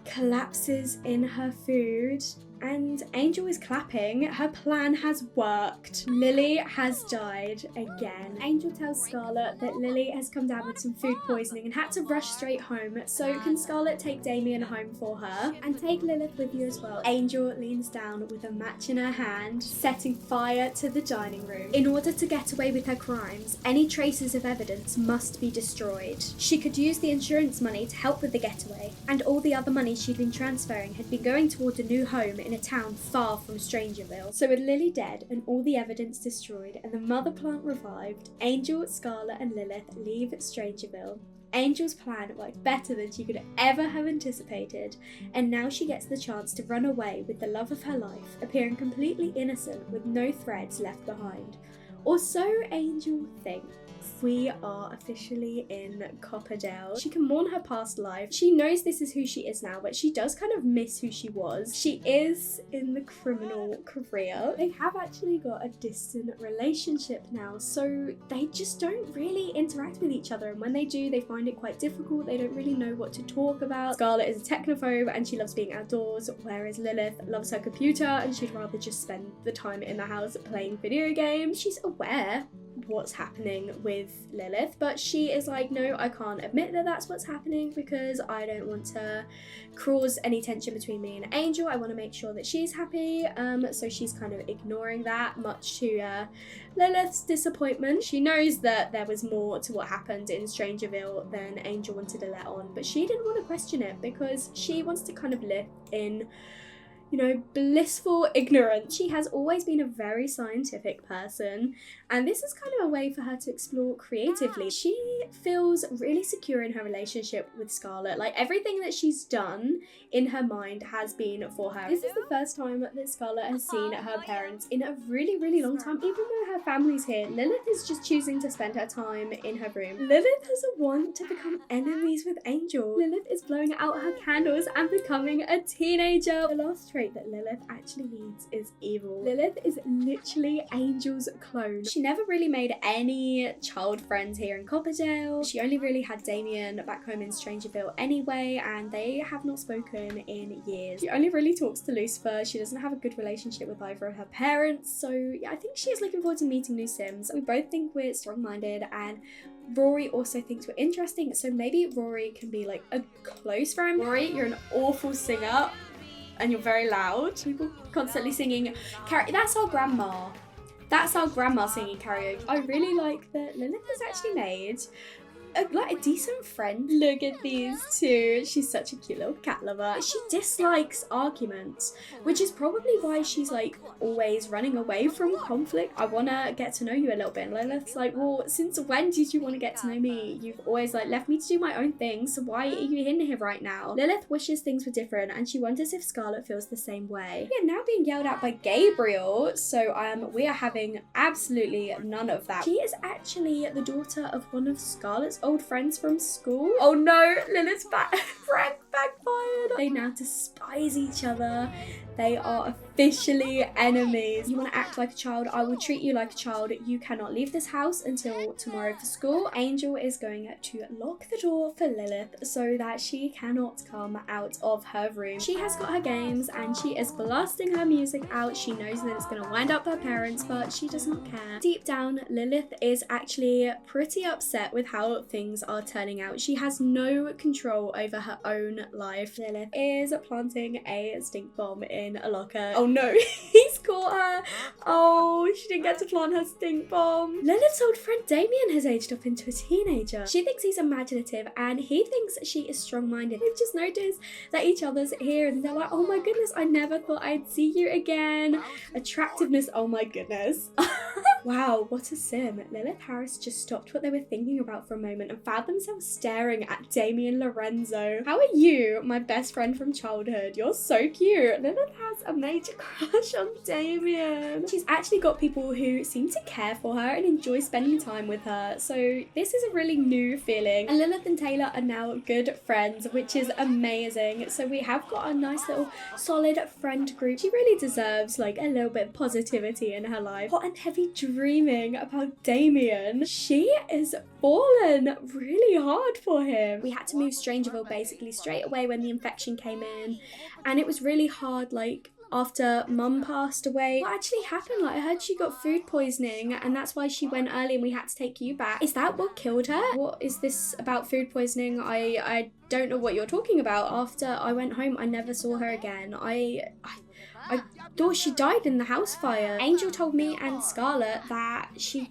collapses in her food And Angel is clapping. Her plan has worked. Lily has died again. Angel tells Scarlett that Lily has come down with some food poisoning and had to rush straight home. So can Scarlett take Damien home for her? And take Lilith with you as well. Angel leans down with a match in her hand, setting fire to the dining room. In order to get away with her crimes, any traces of evidence must be destroyed. She could use the insurance money to help with the getaway, and all the other money she'd been transferring had been going toward a new home in a town far from Strangerville. So with Lily dead and all the evidence destroyed and the mother plant revived, Angel, Scarlett and Lilith leave Strangerville. Angel's plan worked better than she could ever have anticipated, and now she gets the chance to run away with the love of her life, appearing completely innocent with no threads left behind. Or so Angel thinks. We are officially in Copperdale. She can mourn her past life. She knows this is who she is now, but she does kind of miss who she was. She is in the criminal career. They have actually got a distant relationship now, so they just don't really interact with each other, and when they do, they find it quite difficult. They don't really know what to talk about. Scarlett is a technophobe and she loves being outdoors, whereas Lilith loves her computer and she'd rather just spend the time in the house playing video games. She's aware what's happening with Lilith, but she is like, no, I can't admit that that's what's happening because I don't want to cause any tension between me and Angel. I want to make sure that she's happy, so she's kind of ignoring that, much to Lilith's disappointment. She knows that there was more to what happened in Strangerville than Angel wanted to let on, but she didn't want to question it because she wants to kind of live in, you know, blissful ignorance. She has always been a very scientific person, and this is kind of a way for her to explore creatively. She feels really secure in her relationship with Scarlett. Like, everything that she's done in her mind has been for her. This is the first time that Scarlett has seen her parents in a really, really long time. Even though her family's here, Lilith is just choosing to spend her time in her room. Lilith has a want to become enemies with Angel. Lilith is blowing out her candles and becoming a teenager. The last trait that Lilith actually needs is evil. Lilith is literally Angel's clone. She never really made any child friends here in Copperdale. She only really had Damien back home in Strangerville anyway, and they have not spoken in years. She only really talks to Lucifer. She doesn't have a good relationship with either of her parents, so yeah, I think she is looking forward to meeting new Sims. We both think we're strong-minded, and Rory also thinks we're interesting, so maybe Rory can be like a close friend. Rory, you're an awful singer and you're very loud. People constantly singing that's our grandma. That's our grandma singing karaoke. I really like that Lilith has actually made a decent friend. Look at these two. She's such a cute little cat lover. She dislikes arguments, which is probably why she's like always running away from conflict. I want to get to know you a little bit. And Lilith's like, well, since when did you want to get to know me? You've always like left me to do my own thing, so why are you in here right now? Lilith wishes things were different, and she wonders if Scarlett feels the same way. Yeah, now being yelled at by Gabriel, so we are having absolutely none of that. She is actually the daughter of one of Scarlett's old friends from school. Oh no, Lilith's backfired. They now despise each other. They are officially enemies. You want to act like a child? I will treat you like a child. You cannot leave this house until tomorrow for school. Angel is going to lock the door for Lilith so that she cannot come out of her room. She has got her games and she is blasting her music out. She knows that it's going to wind up her parents, but she does not care. Deep down, Lilith is actually pretty upset with how things are turning out. She has no control over her own life. Lilith is planting a stink bomb in a locker. Oh no, he's caught her. Oh, she didn't get to plant her stink bomb. Lilith's old friend Damien has aged up into a teenager. She thinks he's imaginative and he thinks she is strong-minded. They've just noticed that each other's here and they're like, oh my goodness, I never thought I'd see you again. Attractiveness, oh my goodness. Wow, what a sim. Lilith Harris just stopped what they were thinking about for a moment and found themselves staring at Damien Lorenzo. How are you, my best friend from childhood? You're so cute. Lilith has a major crush on Damien. She's actually got people who seem to care for her and enjoy spending time with her. So this is a really new feeling. And Lilith and Taylor are now good friends, which is amazing. So we have got a nice little solid friend group. She really deserves like a little bit of positivity in her life. Hot and heavy dreaming about Damien. She is fallen really hard for him. We had to move Strangerville basically straight away when the infection came in, and it was really hard like after mum passed away. What actually happened? Like, I heard she got food poisoning and that's why she went early and we had to take you back. Is that what killed her? What is this about food poisoning? I don't know what you're talking about. After I went home, I never saw her again. I thought she died in the house fire. Angel told me and Scarlett that she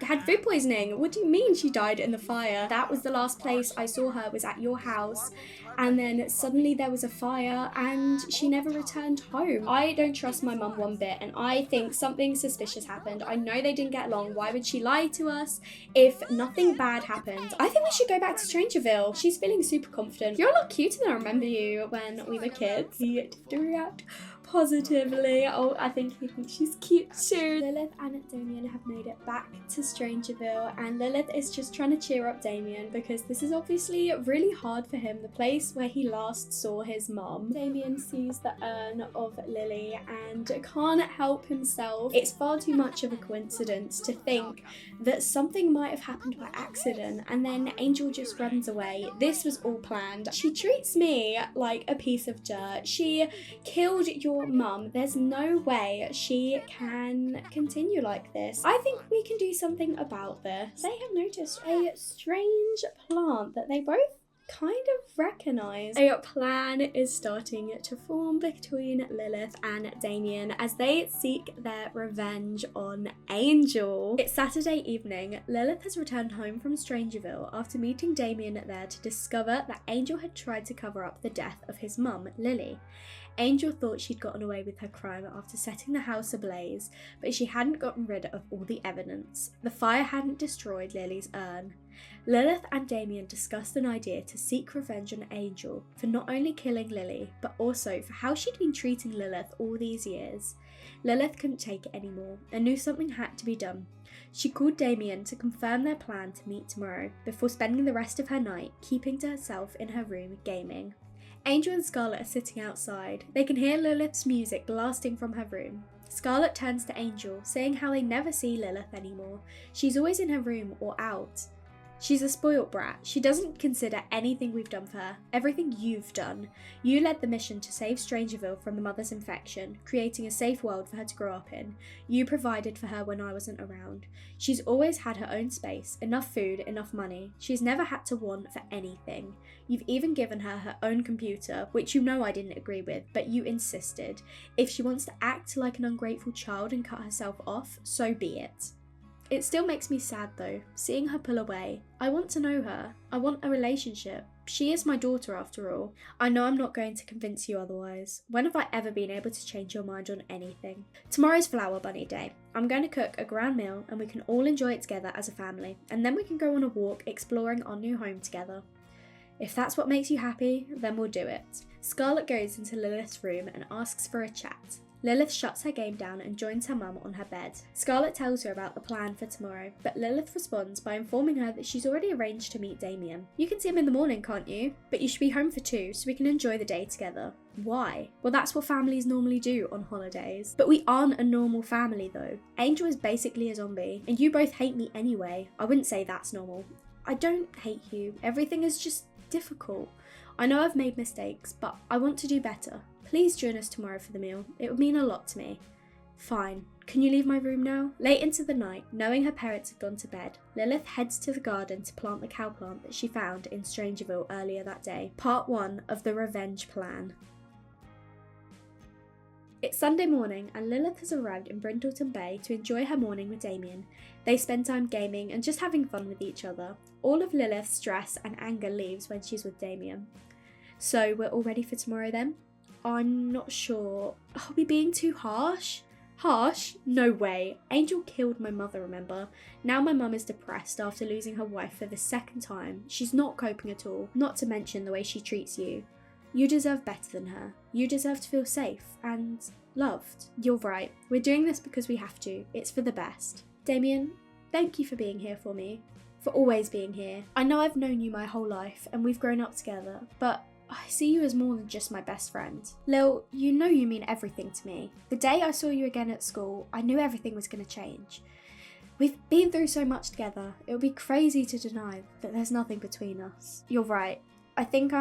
had food poisoning. What do you mean she died in the fire? That was the last place I saw her, was at your house, and then suddenly there was a fire and she never returned home. I don't trust my mum one bit and I think something suspicious happened. I know they didn't get along. Why would she lie to us if nothing bad happened? I think we should go back to Strangerville. She's feeling super confident. You're a lot cuter than I remember you when we were kids. You get to react positively. Oh, I think he thinks she's cute too. Lilith and Damien have made it back to Strangerville and Lilith is just trying to cheer up Damien because this is obviously really hard for him, the place where he last saw his mum. Damien sees the urn of Lily and can't help himself. It's far too much of a coincidence to think that something might have happened by accident and then Angel just runs away. This was all planned. She treats me like a piece of dirt. She killed your mum. There's no way she can continue like this. I think we can do something about this. They have noticed a strange plant that they both kind of recognise. A plan is starting to form between Lilith and Damien as they seek their revenge on Angel. It's Saturday evening. Lilith has returned home from Strangerville after meeting Damien there to discover that Angel had tried to cover up the death of his mum, Lily. Angel thought she'd gotten away with her crime after setting the house ablaze, but she hadn't gotten rid of all the evidence. The fire hadn't destroyed Lily's urn. Lilith and Damien discussed an idea to seek revenge on Angel for not only killing Lily, but also for how she'd been treating Lilith all these years. Lilith couldn't take it anymore and knew something had to be done. She called Damien to confirm their plan to meet tomorrow, before spending the rest of her night keeping to herself in her room gaming. Angel and Scarlett are sitting outside. They can hear Lilith's music blasting from her room. Scarlett turns to Angel, saying how they never see Lilith anymore. She's always in her room or out. She's a spoilt brat. She doesn't consider anything we've done for her, everything you've done. You led the mission to save Strangerville from the mother's infection, creating a safe world for her to grow up in. You provided for her when I wasn't around. She's always had her own space, enough food, enough money. She's never had to want for anything. You've even given her her own computer, which you know I didn't agree with, but you insisted. If she wants to act like an ungrateful child and cut herself off, so be it. It still makes me sad though, seeing her pull away. I want to know her. I want a relationship. She is my daughter after all. I know I'm not going to convince you otherwise. When have I ever been able to change your mind on anything? Tomorrow's Flower Bunny Day. I'm going to cook a grand meal and we can all enjoy it together as a family, and then we can go on a walk exploring our new home together. If that's what makes you happy, then we'll do it. Scarlett goes into Lilith's room and asks for a chat. Lilith shuts her game down and joins her mum on her bed. Scarlett tells her about the plan for tomorrow, but Lilith responds by informing her that she's already arranged to meet Damien. You can see him in the morning, can't you? But you should be home for 2 so we can enjoy the day together. Why? Well, that's what families normally do on holidays. But we aren't a normal family though. Angel is basically a zombie, and you both hate me anyway. I wouldn't say that's normal. I don't hate you. Everything is just difficult. I know I've made mistakes, but I want to do better. Please join us tomorrow for the meal. It would mean a lot to me. Fine. Can you leave my room now? Late into the night, knowing her parents had gone to bed, Lilith heads to the garden to plant the cowplant that she found in Strangerville earlier that day. Part 1 of the revenge plan. It's Sunday morning and Lilith has arrived in Brindleton Bay to enjoy her morning with Damien. They spend time gaming and just having fun with each other. All of Lilith's stress and anger leaves when she's with Damien. So we're all ready for tomorrow then? I'm not sure. Are we being too harsh? Harsh? No way. Angel killed my mother, remember? Now my mum is depressed after losing her wife for the second time. She's not coping at all, not to mention the way she treats you. You deserve better than her. You deserve to feel safe and loved. You're right. We're doing this because we have to. It's for the best. Damien, thank you for being here for me. For always being here. I know I've known you my whole life and we've grown up together, but I see you as more than just my best friend. Lil, you know you mean everything to me. The day I saw you again at school, I knew everything was going to change. We've been through so much together. It would be crazy to deny that there's nothing between us. You're right. I think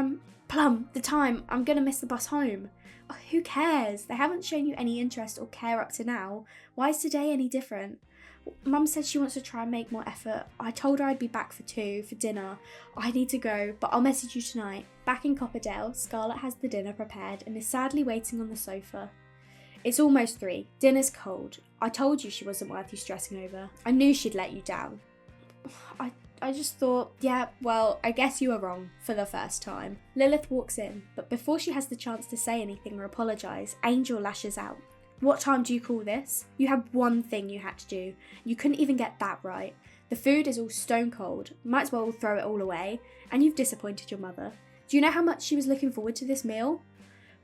Plum, the time, I'm gonna miss the bus home. Oh, who cares? They haven't shown you any interest or care up to now. Why is today any different? Mum said she wants to try and make more effort. I told her I'd be back for 2 for dinner. I need to go, but I'll message you tonight. Back in Copperdale, Scarlett has the dinner prepared and is sadly waiting on the sofa. It's almost 3. Dinner's cold. I told you she wasn't worth you stressing over. I knew she'd let you down. I just thought, yeah, well, I guess you were wrong for the first time. Lilith walks in, but before she has the chance to say anything or apologise, Angel lashes out. What time do you call this? You had one thing you had to do. You couldn't even get that right. The food is all stone cold. Might as well throw it all away. And you've disappointed your mother. Do you know how much she was looking forward to this meal?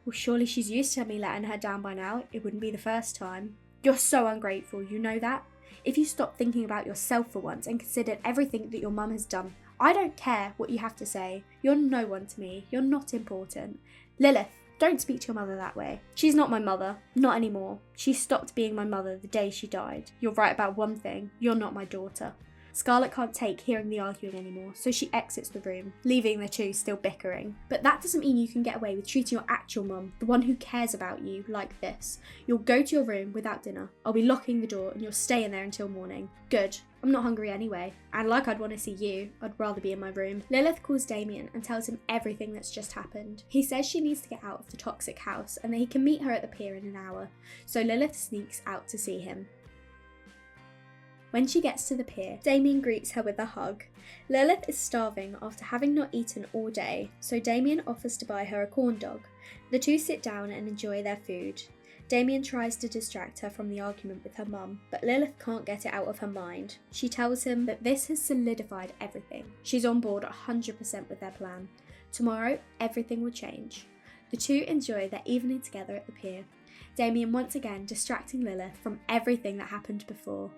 Well, surely she's used to me letting her down by now. It wouldn't be the first time. You're so ungrateful, you know that? If you stopped thinking about yourself for once and considered everything that your mum has done, I don't care what you have to say. You're no one to me. You're not important. Lilith, don't speak to your mother that way. She's not my mother. Not anymore. She stopped being my mother the day she died. You're right about one thing. You're not my daughter. Scarlett can't take hearing the arguing anymore, so she exits the room, leaving the two still bickering. But that doesn't mean you can get away with treating your actual mum, the one who cares about you, like this. You'll go to your room without dinner. I'll be locking the door and you'll stay in there until morning. Good. I'm not hungry anyway. And like I'd want to see you, I'd rather be in my room. Lilith calls Damien and tells him everything that's just happened. He says she needs to get out of the toxic house and that he can meet her at the pier in an hour. So Lilith sneaks out to see him. When she gets to the pier, Damien greets her with a hug. Lilith is starving after having not eaten all day, so Damien offers to buy her a corn dog. The two sit down and enjoy their food. Damien tries to distract her from the argument with her mum, but Lilith can't get it out of her mind. She tells him that this has solidified everything. She's on board 100% with their plan. Tomorrow, everything will change. The two enjoy their evening together at the pier. Damien once again distracting Lilith from everything that happened before.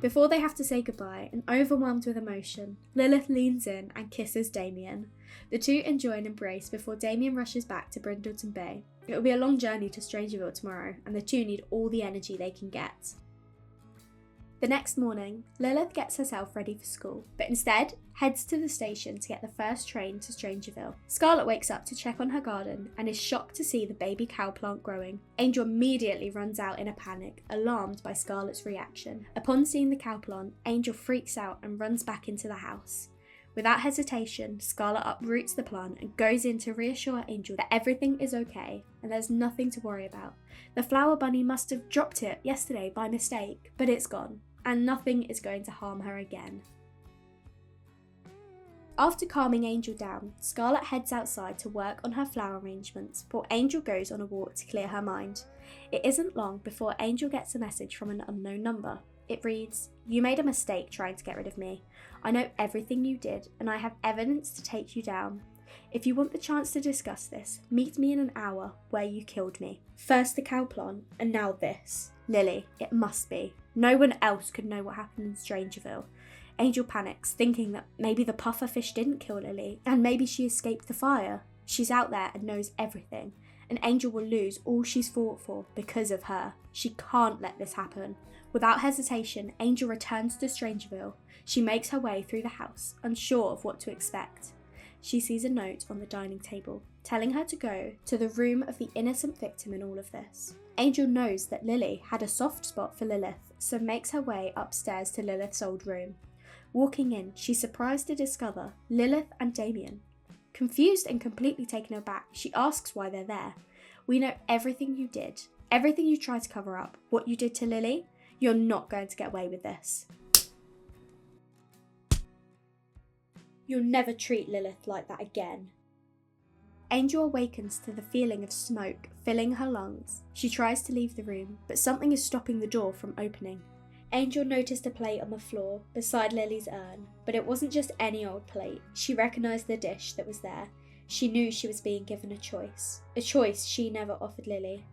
Before they have to say goodbye and overwhelmed with emotion, Lilith leans in and kisses Damien. The two enjoy an embrace before Damien rushes back to Brindleton Bay. It will be a long journey to Strangerville tomorrow, and the two need all the energy they can get. The next morning, Lilith gets herself ready for school, but instead heads to the station to get the first train to Strangerville. Scarlett wakes up to check on her garden and is shocked to see the baby cow plant growing. Angel immediately runs out in a panic, alarmed by Scarlett's reaction. Upon seeing the cow plant, Angel freaks out and runs back into the house. Without hesitation, Scarlett uproots the plant and goes in to reassure Angel that everything is okay and there's nothing to worry about. The flower bunny must have dropped it yesterday by mistake, but it's gone, and nothing is going to harm her again. After calming Angel down, Scarlett heads outside to work on her flower arrangements while Angel goes on a walk to clear her mind. It isn't long before Angel gets a message from an unknown number. It reads, "You made a mistake trying to get rid of me. I know everything you did and I have evidence to take you down. If you want the chance to discuss this, meet me in an hour where you killed me. First the cow plant and now this. Lily, it must be. No one else could know what happened in Strangerville." Angel panics, thinking that maybe the puffer fish didn't kill Lily, and maybe she escaped the fire. She's out there and knows everything, and Angel will lose all she's fought for because of her. She can't let this happen. Without hesitation, Angel returns to Strangerville. She makes her way through the house, unsure of what to expect. She sees a note on the dining table, telling her to go to the room of the innocent victim in all of this. Angel knows that Lily had a soft spot for Lilith, so makes her way upstairs to Lilith's old room. Walking in, she's surprised to discover Lilith and Damien. Confused and completely taken aback, she asks why they're there. "We know everything you did, everything you tried to cover up, what you did to Lily. You're not going to get away with this. You'll never treat Lilith like that again." Angel awakens to the feeling of smoke filling her lungs. She tries to leave the room, but something is stopping the door from opening. Angel noticed a plate on the floor beside Lily's urn, but it wasn't just any old plate. She recognised the dish that was there. She knew she was being given a choice she never offered Lily.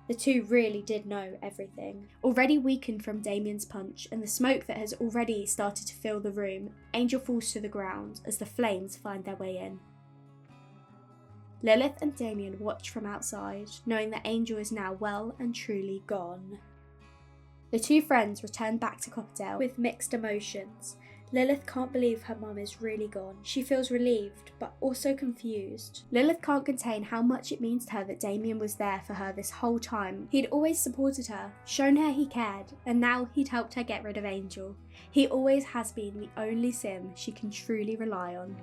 The two really did know everything. Already weakened from Damien's punch and the smoke that has already started to fill the room, Angel falls to the ground as the flames find their way in. Lilith and Damien watch from outside, knowing that Angel is now well and truly gone. The two friends return back to Copperdale with mixed emotions. Lilith can't believe her mum is really gone. She feels relieved, but also confused. Lilith can't contain how much it means to her that Damien was there for her this whole time. He'd always supported her, shown her he cared, and now he'd helped her get rid of Angel. He always has been the only sim she can truly rely on.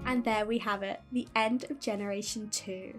And there we have it, the end of Generation 2.